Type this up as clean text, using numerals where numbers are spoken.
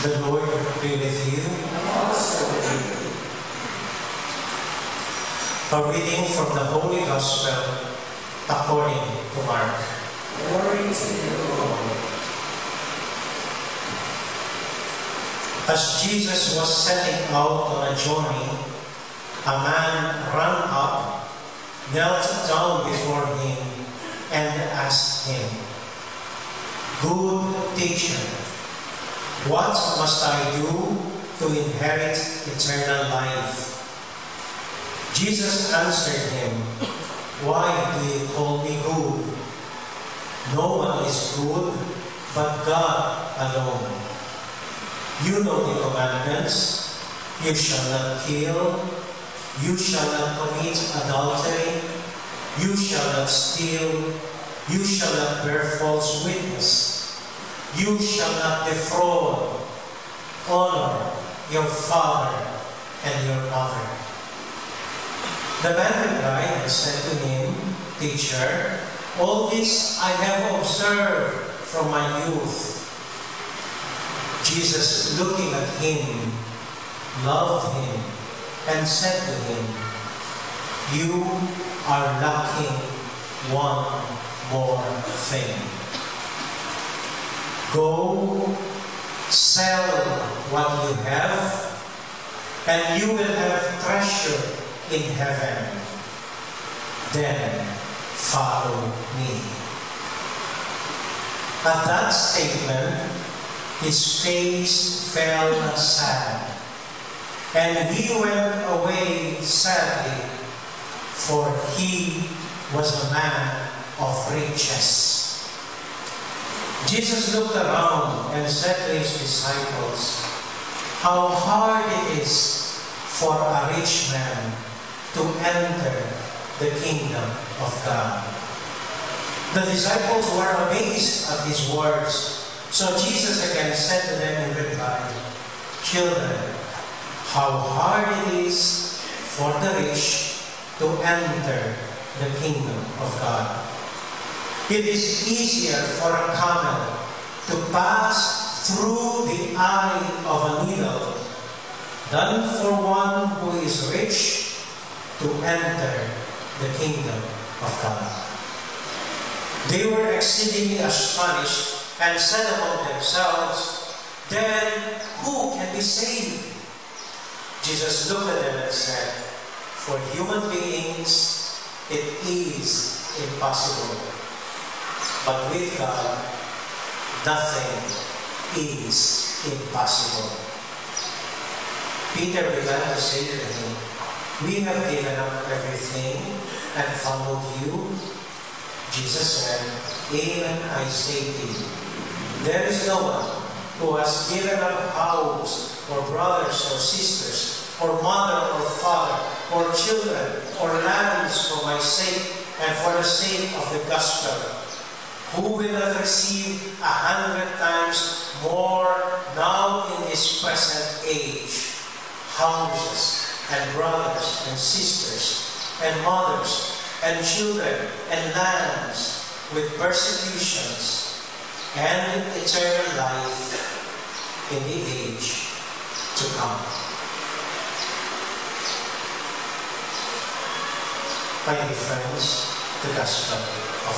The Lord be with you. A reading from the Holy Gospel according to Mark. Glory to you, Lord. As Jesus was setting out on a journey, a man ran up, knelt down before him, and asked him, "Good teacher, what must I do to inherit eternal life?" Jesus answered him, "Why do you call me good? No one is good but God alone. You know the commandments: you shall not kill, you shall not commit adultery, you shall not steal, you shall not bear false witness, you shall not defraud, honor your father and your mother." The man replied and said to him, "Teacher, all this I have observed from my youth." Jesus, looking at him, loved him and said to him, "You are lacking one more thing. Go, sell what you have, and you will have treasure in heaven. Then follow me." At that statement, his face fell sad, and he went away sadly, for he was a man of riches. Jesus looked around and said to his disciples, "How hard it is for a rich man to enter the kingdom of God." The disciples were amazed at his words. So Jesus again said to them in reply, "Children, how hard it is for the rich to enter the kingdom of God. It is easier for a camel to pass through the eye of a needle than for one who is rich to enter the kingdom of God." They were exceedingly astonished and said among themselves, "Then who can be saved?" Jesus looked at them and said, "For human beings it is impossible, but with God nothing is impossible." Peter began to say to him, "We have given up everything and followed you." Jesus said, "Amen, I say to you, there is no one who has given up house, or brothers or sisters, or mother or father, or children, or lands for my sake and for the sake of the gospel, who will not receive 100 times more now in this present age, houses and brothers and sisters and mothers and children and lands, with persecutions and eternal life in the age to come." My dear friends, the Gospel of